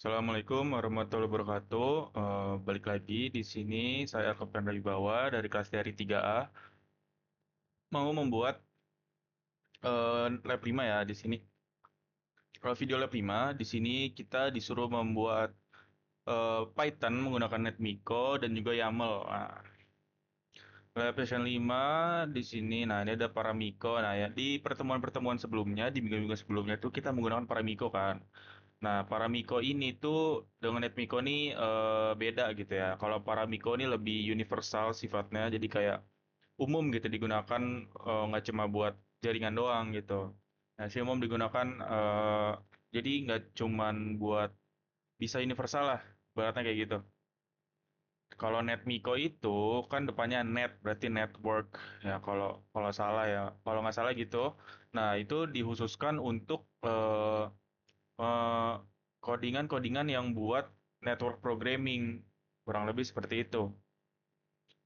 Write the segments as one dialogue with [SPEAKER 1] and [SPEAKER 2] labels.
[SPEAKER 1] Assalamualaikum warahmatullahi wabarakatuh. Balik lagi di sini saya Kopran Wibawa dari kelas dari 3A mau membuat lab 5 ya di sini. Kalau video lab 5 di sini kita disuruh membuat Python menggunakan NetMiko dan juga YAML. Nah, lab session 5 di sini, nah ini ada Paramiko. Nah ya di pertemuan-pertemuan sebelumnya, di minggu-minggu sebelumnya tuh kita menggunakan Paramiko kan. Nah, Paramiko ini tuh dengan NetMiko ini beda gitu ya. Kalau Paramiko ini lebih universal sifatnya, jadi kayak umum gitu digunakan, nggak cuma buat jaringan doang gitu. Nah, si umum digunakan, jadi nggak cuman buat bisa universal lah, beratnya kayak gitu. Kalau NetMiko itu kan depannya net, berarti network ya kalau kalau salah ya, kalau nggak salah gitu. Nah, itu dikhususkan untuk eh, codingan-codingan yang buat network programming, kurang lebih seperti itu.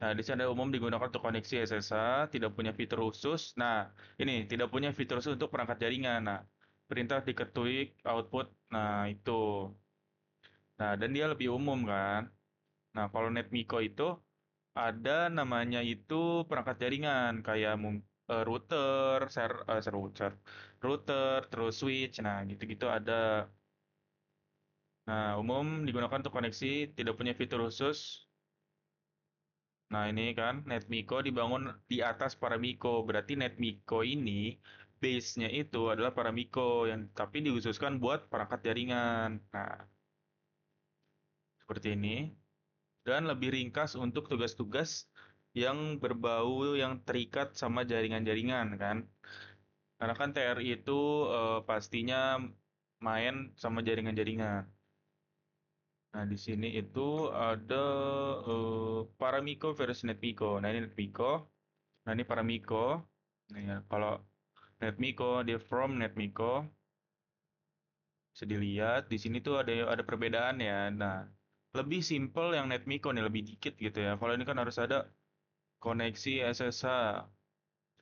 [SPEAKER 1] Nah, di sana umum digunakan untuk koneksi SSH, tidak punya fitur khusus. Nah, ini tidak punya fitur khusus untuk perangkat jaringan. Nah, perintah diketik output. Nah, itu. Nah, dan dia lebih umum kan. Nah, kalau NetMiko itu ada namanya itu perangkat jaringan kayak router, router, terus switch. Nah, gitu-gitu ada. Nah, umum digunakan untuk koneksi, tidak punya fitur khusus. Nah, ini kan NetMiko dibangun di atas Paramiko. Berarti NetMiko ini base-nya itu adalah Paramiko yang tapi dikhususkan buat perangkat jaringan. Nah, seperti ini. Dan lebih ringkas untuk tugas-tugas yang berbau yang terikat sama jaringan-jaringan kan. Karena kan TRI itu pastinya main sama jaringan-jaringan. Nah, di sini itu ada Paramiko versus NetMiko. Nah, ini NetMiko. Nah, ini Paramiko. Nah, ya, kalau NetMiko, dia from NetMiko. Bisa dilihat, di sini tuh ada perbedaan ya. Nah, lebih simple yang NetMiko nih, lebih dikit gitu ya. Kalau ini kan harus ada koneksi SSH.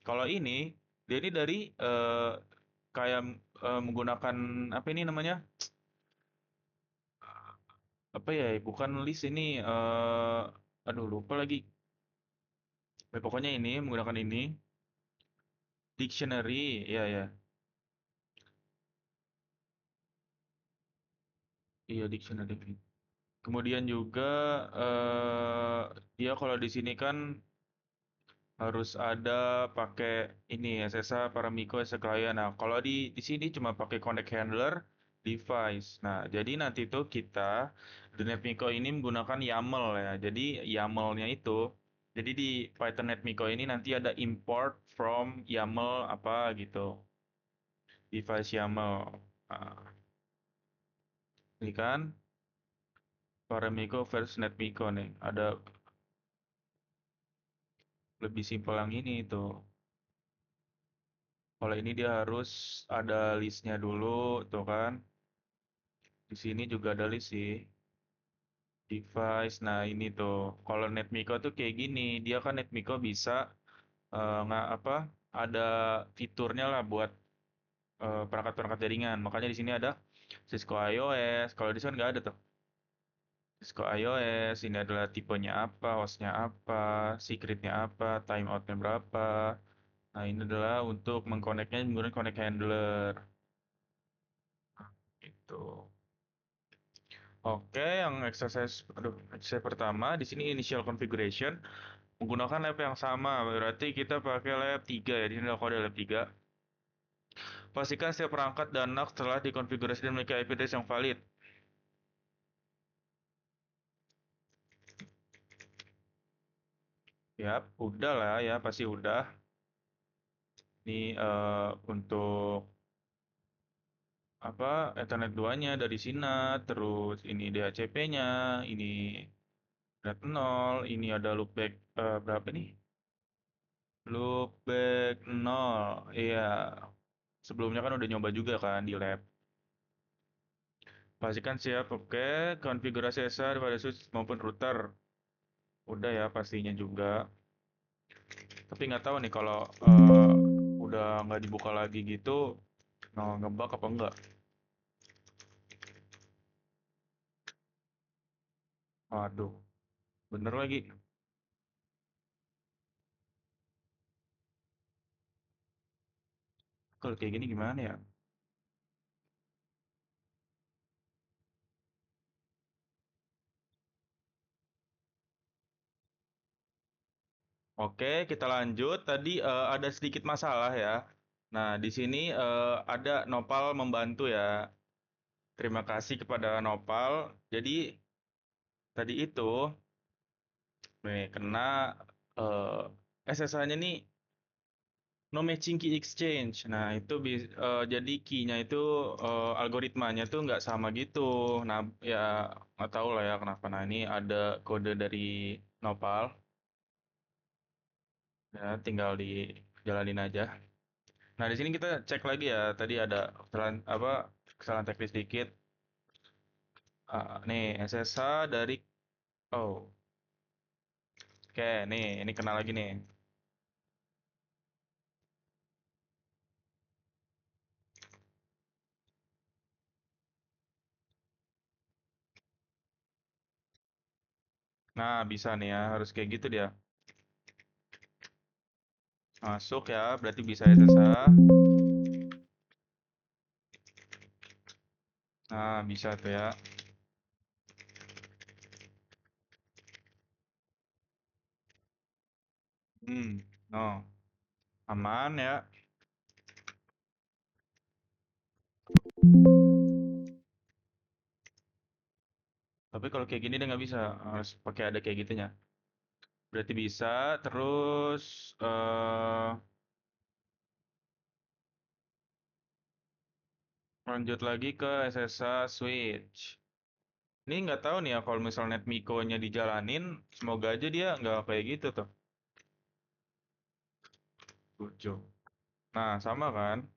[SPEAKER 1] Kalau ini, dia ini dari kayak menggunakan, apa ini namanya? Apa ya, bukan list ini, aduh lupa lagi. Pokoknya ini, menggunakan ini. Dictionary, iya ya. Iya, dictionary. Kemudian juga dia kalau di sini kan harus ada pakai ini SSH Paramiko as a client. Nah, kalau di sini cuma pakai connect handler device. Nah, jadi nanti tuh kita di NetMiko ini menggunakan YAML ya. Jadi YAML-nya itu jadi di Python NetMiko ini nanti ada import from YAML apa gitu. Device YAML. Nah, ini kan Paramiko versus NetMiko nih. Ada lebih simpel yang ini itu. Kalau ini dia harus ada listnya dulu, tuh kan. Di sini juga ada list sih. Device, nah ini tuh. Kalau NetMiko tuh kayak gini. Dia kan NetMiko bisa nggak apa? Ada fiturnya lah buat perangkat-perangkat jaringan. Makanya di sini ada Cisco iOS. Kalau di sana nggak ada tuh. Cisco iOS, ini adalah tipenya apa, hostnya apa, secretnya apa, timeoutnya berapa. Nah, ini adalah untuk mengkoneknya menggunakan connect handler. Gitu. Oke, yang exercise pertama di sini initial configuration menggunakan lab yang sama. Berarti kita pakai lab 3 ya. Di sini ada kode lab 3. Pastikan setiap perangkat dan NUC telah dikonfigurasi dan memiliki IP address yang valid. Ya, udah lah ya, pasti udah. Ini untuk apa Ethernet 2-nya dari Sina, terus ini DHCP-nya, ini red 0, ini ada loopback berapa nih? Loopback 0. Iya, sebelumnya kan udah nyoba juga kan di lab. Pastikan siap, oke. Konfigurasi SSH pada switch maupun router. Udah ya pastinya juga. Tapi nggak tahu nih kalau udah nggak dibuka lagi gitu, ngebug apa enggak. Waduh, bener lagi. Kalau kayak gini gimana ya? Oke, kita lanjut. Tadi ada sedikit masalah ya. Nah, di sini ada Nopal membantu ya. Terima kasih kepada Nopal. Jadi tadi itu nih kena SSH-nya nih no matching key exchange. Nah, itu jadi key-nya itu algoritmanya tuh nggak sama gitu. Nah, ya nggak tahu lah ya kenapa. Nah, ini ada kode dari Nopal. Ya, tinggal dijalanin aja. Nah, di sini kita cek lagi ya. Tadi ada kesalahan teknis dikit. Nih, SSH dari oh, oke, nih ini kena lagi nih. Nah, bisa nih ya, harus kayak gitu dia. Masuk ya, berarti bisa SSH. Nah, bisa tuh ya. No, aman ya. Tapi kalau kayak gini dia nggak bisa, harus pakai ada kayak gitunya. Berarti bisa, terus lanjut lagi ke SSH switch. Ini nggak tahu nih ya kalau misal NetMiko-nya dijalanin, semoga aja dia nggak kayak gitu tuh. Lucu. Nah, sama kan?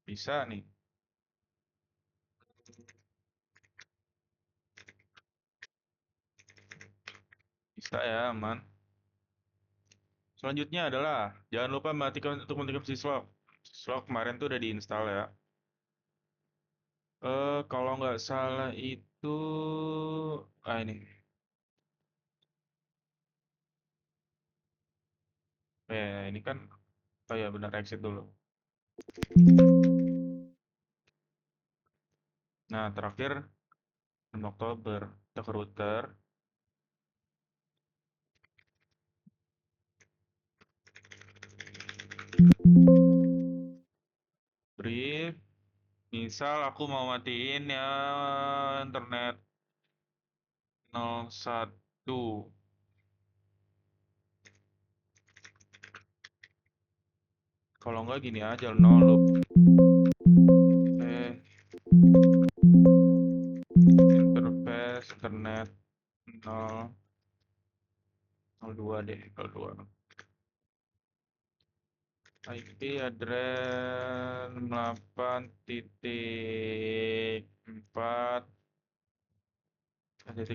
[SPEAKER 1] Bisa nih. Bisa ya, aman. Selanjutnya adalah, jangan lupa matikan untuk matikan syslog. Syslog kemarin tuh udah diinstal ya. Kalau nggak salah itu, ini. Ini kan, oh ya benar exit dulu. Nah, terakhir 6 Oktober, kita ke router, brief, misal aku mau matiin ya internet 01. Kalau nggak gini aja, no loop. Eh, interface internet 002 deh, 02. IP address 8.4 titik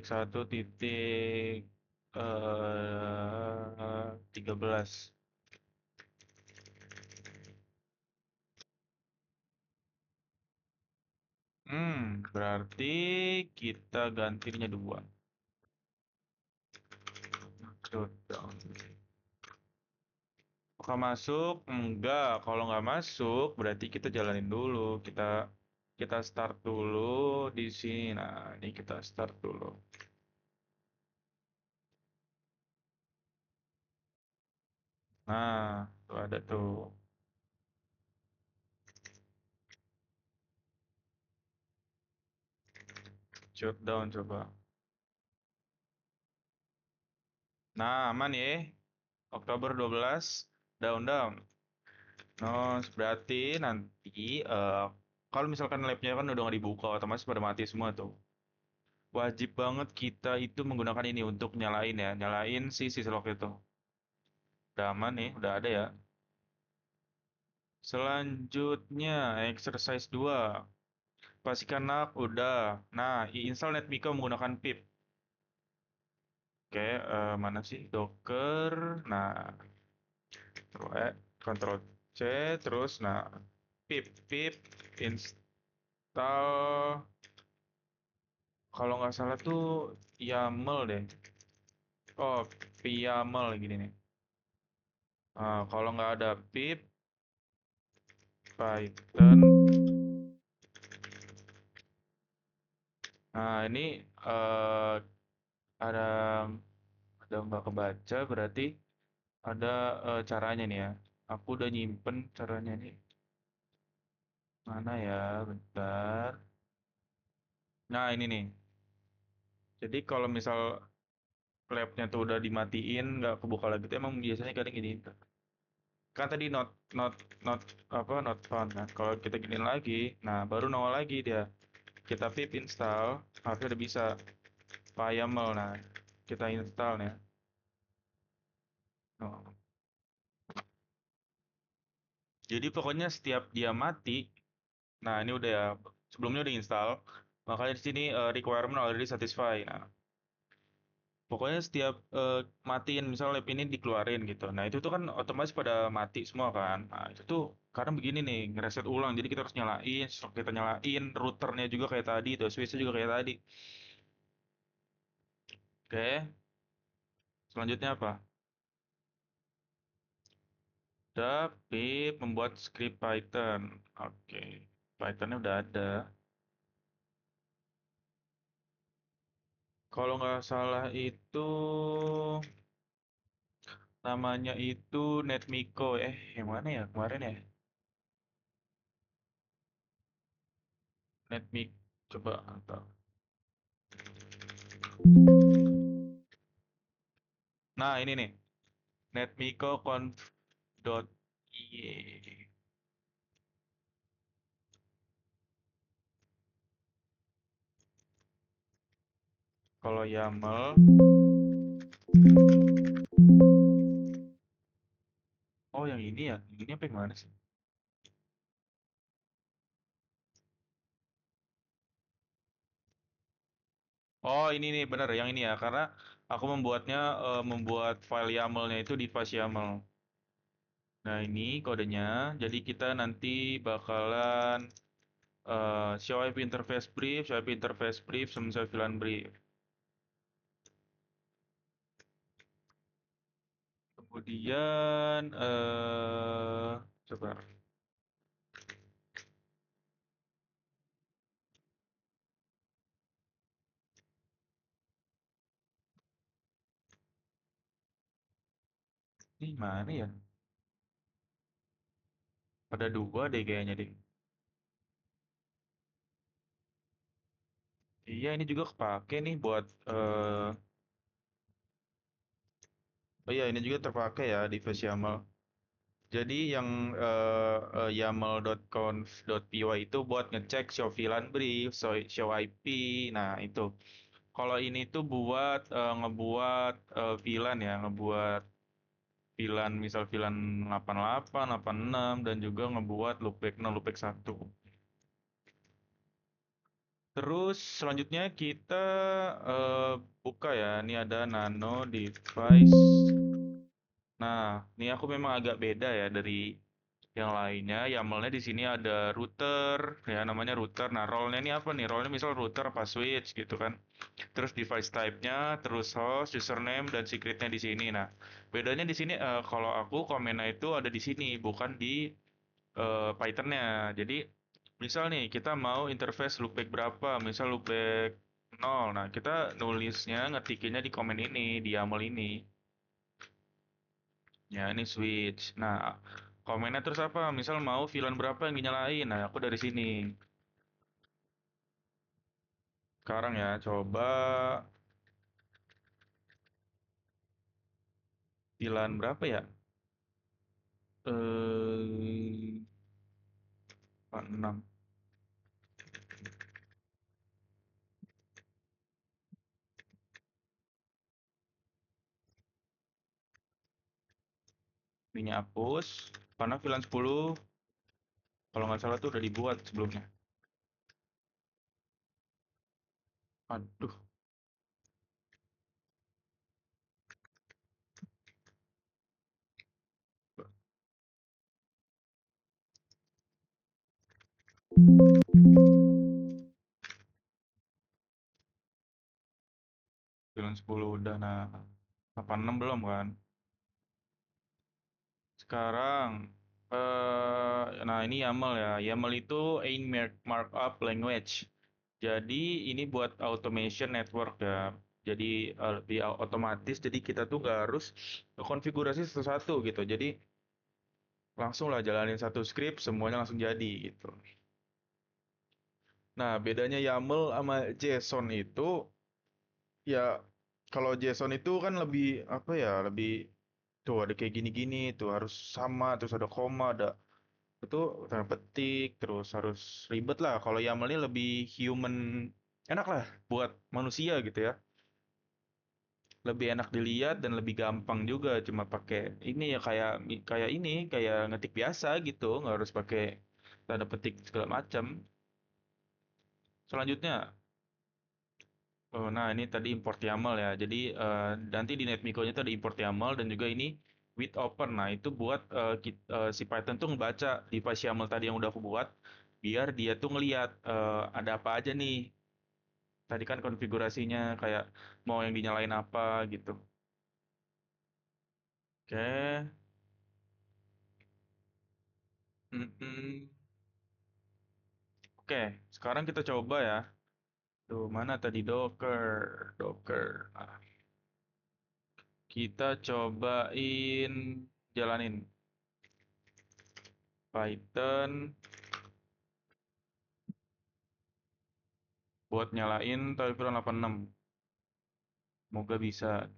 [SPEAKER 1] 1 titik 13. Berarti kita gantinya dua. Shutdown. Apakah masuk? Enggak. Kalau nggak masuk, berarti kita jalanin dulu. Kita start dulu di sini. Nah, ini kita start dulu. Nah, tuh ada tuh. Shutdown coba. Nah, aman ya. Oktober 12, down down. Nah, berarti nanti kalau misalkan labnya kan udah nggak dibuka, otomatis pada mati semua tuh. Wajib banget kita itu menggunakan ini untuk nyalain ya, nyalain si syslog itu. Udah aman nih, udah ada ya. Selanjutnya, exercise 2. Pastikan nak udah. Nah, install NetMiko menggunakan pip. Oke, mana sih? Docker. Nah, Ctrl E, Ctrl C, terus nah pip install, kalau nggak salah tuh YAML deh. Oh, PYAML gini nih. Nah, kalau nggak ada pip Python. Nah, ini eh, ada nggak kebaca, berarti ada caranya nih ya. Aku udah nyimpen caranya nih. Mana ya? Bentar. Nah, ini nih. Jadi kalau misal labnya tuh udah dimatiin, nggak kebuka lagi tuh emang biasanya kadang gini. Kan tadi not apa not found kan. Kalau kita giniin lagi, nah baru nongol lagi dia. Kita pip install, harusnya udah bisa. YAML, nah kita install nih. Oh. Jadi pokoknya setiap dia mati, nah ini udah ya, sebelumnya udah install, makanya di sini requirement already satisfied. Nah, pokoknya setiap matiin misal lab ini dikeluarin gitu. Nah, itu tuh kan otomatis pada mati semua kan. Nah, itu tuh karena begini nih, ngereset ulang. Jadi kita harus nyalain, stok kita nyalain, routernya juga kayak tadi, tuh switchnya juga kayak tadi. Oke, selanjutnya apa? Udah, pip membuat script Python. Oke, Pythonnya udah ada. Kalau nggak salah itu namanya itu Netmiko. Yang mana ya kemarin ya? Netmiko. Coba atau. Nah, ini nih. Netmiko.conf.ie. Kalau YAML, oh yang ini ya, ini apa yang mana sih? Oh ini nih bener yang ini ya, karena aku membuatnya membuat file YAML-nya itu di file YAML. Nah ini kodenya, jadi kita nanti bakalan show IP interface brief, show IP interface brief, sama VLAN brief. Kemudian coba ini mana ya? Ada dua deh kayaknya deh. Iya ini juga kepake nih buat oh iya ini juga terpakai ya di Face YAML. Jadi yang YAML.conf.py itu buat ngecek show VLAN brief, show IP. Nah itu. Kalau ini tuh buat ngebuat VLAN ya, ngebuat VLAN misal VLAN 88, 86 dan juga ngebuat loopback 0, loopback 1. Terus selanjutnya kita eh, buka ya. Ini ada nano device. Nah, ini aku memang agak beda ya dari yang lainnya. YAML-nya di sini ada router, ya namanya router. Nah, role-nya ini apa nih? Role-nya misal router apa switch gitu kan. Terus device type-nya, terus host, username, dan secret-nya di sini. Nah, bedanya di sini kalau aku komennya itu ada di sini, bukan di Python-nya. Jadi, misal nih kita mau interface loopback berapa, misal loopback 0. Nah, kita nulisnya ngetikinnya di komen ini, di YAML ini. Ya, ini switch. Nah, komennya terus apa? Misal mau VLAN berapa yang dinyalain. Nah, aku dari sini. Sekarang ya, coba VLAN berapa ya? Eh, 6. Ini hapus. Karena VLAN 10, kalau nggak salah tuh udah dibuat sebelumnya. Aduh, VLAN 10 udah, nah 86 belum kan? Sekarang, nah ini YAML ya. YAML itu Ain Markup Language. Jadi ini buat automation network ya. Jadi lebih otomatis. Jadi kita tuh nggak harus konfigurasi satu-satu gitu. Jadi langsung lah jalanin satu script, semuanya langsung jadi gitu. Nah, bedanya YAML sama JSON itu ya, kalau JSON itu kan lebih apa ya, lebih tuh ada kayak gini-gini tuh harus sama, terus ada koma, ada itu tanda petik, terus harus ribet lah. Kalau YAML ini lebih human, enak lah buat manusia gitu ya. Lebih enak dilihat dan lebih gampang juga, cuma pakai ini ya, kayak kayak ini kayak ngetik biasa gitu, nggak harus pakai tanda petik segala macam. Selanjutnya, oh, nah ini tadi import YAML ya. Jadi nanti di NetMiko-nya tuh ada import YAML dan juga ini with open. Nah itu buat si Python tuh ngebaca device YAML tadi yang udah aku buat, biar dia tuh ngelihat ada apa aja nih. Tadi kan konfigurasinya kayak mau yang dinyalain apa gitu. Oke. Mm-mm. Oke, sekarang kita coba ya. Tuh, mana tadi Docker? Docker. Nah, kita cobain jalanin Python buat nyalain Typhoon 86. Semoga bisa.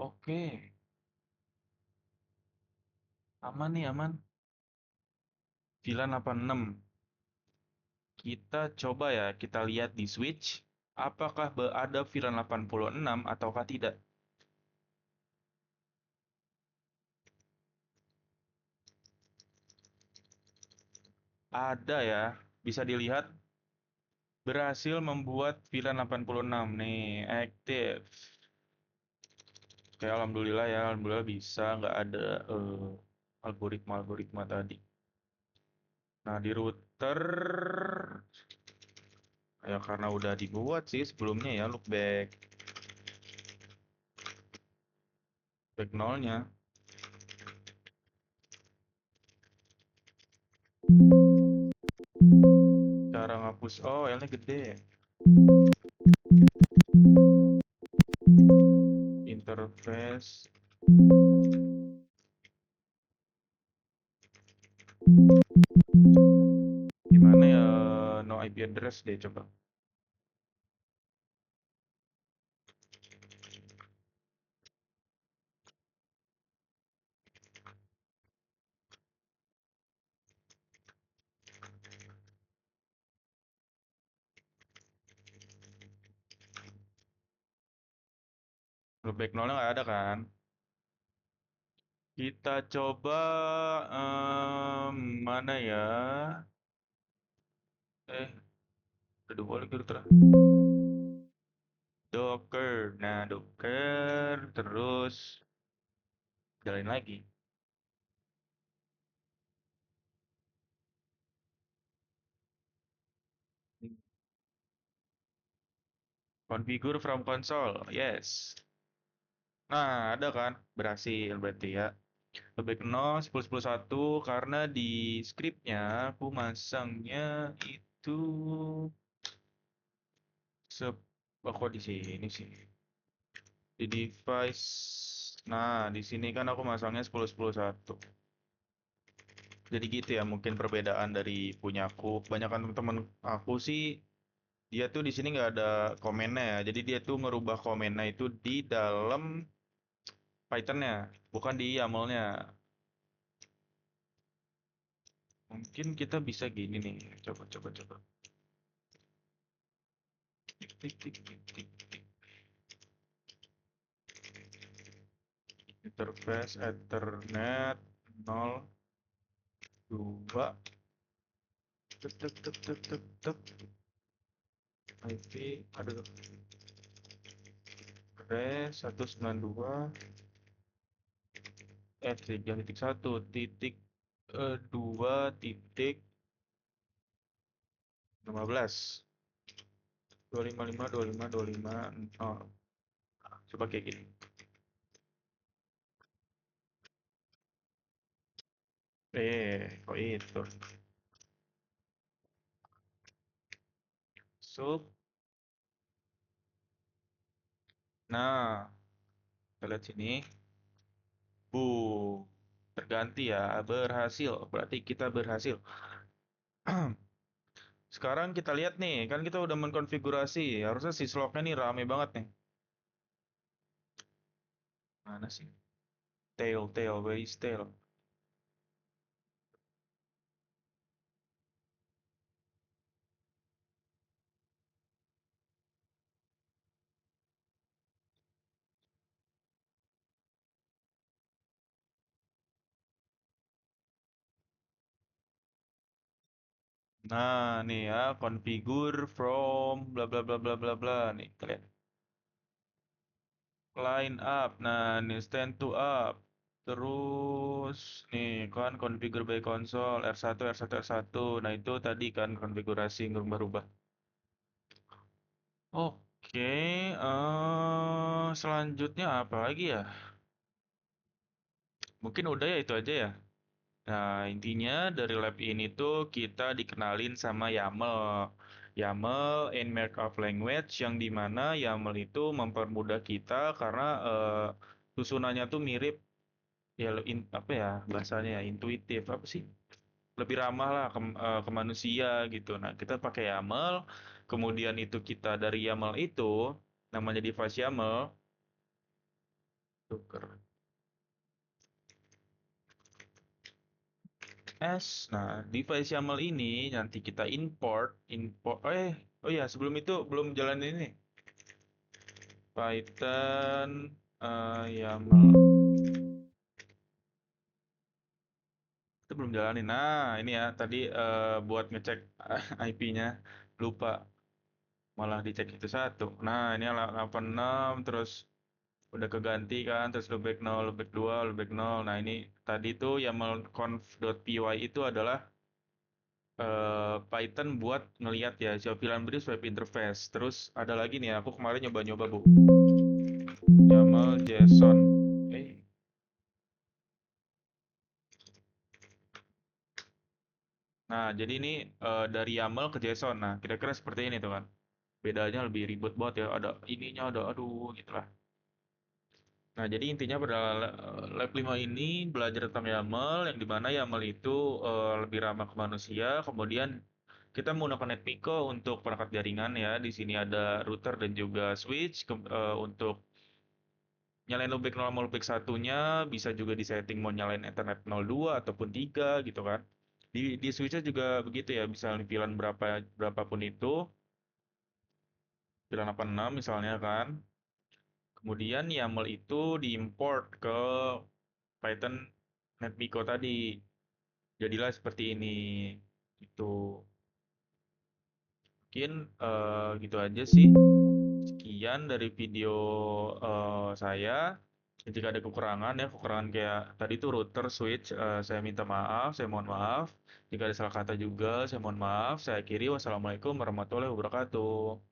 [SPEAKER 1] Oke, aman nih, aman. VLAN 86. Kita coba ya, kita lihat di switch. Apakah ada VLAN 86 ataukah tidak? Ada ya, bisa dilihat berhasil membuat VLAN 86 nih, aktif. Oke, alhamdulillah ya, alhamdulillah bisa, nggak ada algoritma-algoritma tadi. Nah, di router, ya karena udah dibuat sih sebelumnya ya, back nolnya. Cara ngapus, oh L-nya gede. Interface, gimana ya, no IP address deh coba. Back nolnya nggak ada kan? Kita coba mana ya? Eh, udah dua lagi router. Docker. Nah, Docker terus jalanin lagi. Configure from console. Yes. Nah, ada kan? Berhasil berarti ya. Lebih ke 0, 10, 10, 1 karena di scriptnya aku masangnya itu se oh, kok di sini sih. Di device. Nah, di sini kan aku masangnya 10, 10, 1. Jadi gitu ya, mungkin perbedaan dari punya aku. Kebanyakan teman-teman aku sih dia tuh di sini nggak ada komennya ya. Jadi dia tuh ngerubah komennya itu di dalam Python-nya, bukan di YAML-nya. Mungkin kita bisa gini nih. Coba, coba, coba. Tik, tik, tik, tik, tik, tik. Interface Ethernet 0, 2. Tek, tek, tek, tek, tek, tek. IP, ada res 192, 3.1 titik 2 titik 15. 255, 25, 25. Oh, coba kayak gini. Kok itu? Sup. Nah, kita lihat sini. Bu, terganti ya, berhasil. Berarti kita berhasil. Sekarang kita lihat nih, kan kita udah mengkonfigurasi. Harusnya si slotnya nih rame banget nih. Mana sih? Where is tail? Nah, nih ya, configure from bla bla bla bla bla bla. Nih, kita lihat. Line up. Nah, nih stand to up. Terus, nih kan configure by console R1, R1, R1. Nah, itu tadi kan konfigurasi yang berubah-ubah. Oke, selanjutnya apa lagi ya? Mungkin udah ya itu aja ya. Nah, intinya dari lab ini tuh kita dikenalin sama YAML. YAML in Markup Language yang dimana YAML itu mempermudah kita karena susunannya tuh mirip ya apa ya bahasanya ya intuitif apa sih? Lebih ramah lah ke manusia gitu. Nah, kita pakai YAML, kemudian itu kita dari YAML itu namanya device YAML, tuker Nah, device YAML ini nanti kita import. Oh ya, sebelum itu belum jalan ini. Python YAML. Itu belum jalanin. Nah, ini ya tadi buat ngecek IP-nya lupa malah dicek itu satu. Nah, ini 86 terus udah keganti kan terus loopback 0, loopback 2, loopback 0. Nah, ini tadi tuh YAML conf.py itu adalah Python buat ngelihat ya Java Bridge web interface. Terus ada lagi nih, aku kemarin nyoba-nyoba bu, YAML JSON. Eh, nah jadi ini dari YAML ke JSON. Nah kira-kira seperti ini tuh kan. Bedanya lebih ribet banget ya. Ada ininya, ada aduh gitulah. Nah jadi intinya pada Lab 5 ini belajar tentang YAML, yang dimana YAML itu lebih ramah ke manusia. Kemudian kita menggunakan NetMiko untuk perangkat jaringan ya. Di sini ada router dan juga switch untuk nyalain loopback 0 sama loopback satunya, bisa juga disetting mau nyalain Ethernet 02 ataupun 3 gitu kan. Di switch juga begitu ya, bisa VLAN berapapun itu, VLAN 86 misalnya kan. Kemudian YAML itu diimport ke Python NetBeaco tadi. Jadilah seperti ini. Itu mungkin gitu aja sih. Sekian dari video saya. Jika ada kekurangan ya, kekurangan kayak tadi tuh router switch, saya minta maaf, saya mohon maaf. Jika ada salah kata juga, saya mohon maaf. Saya akhiri, wassalamualaikum warahmatullahi wabarakatuh.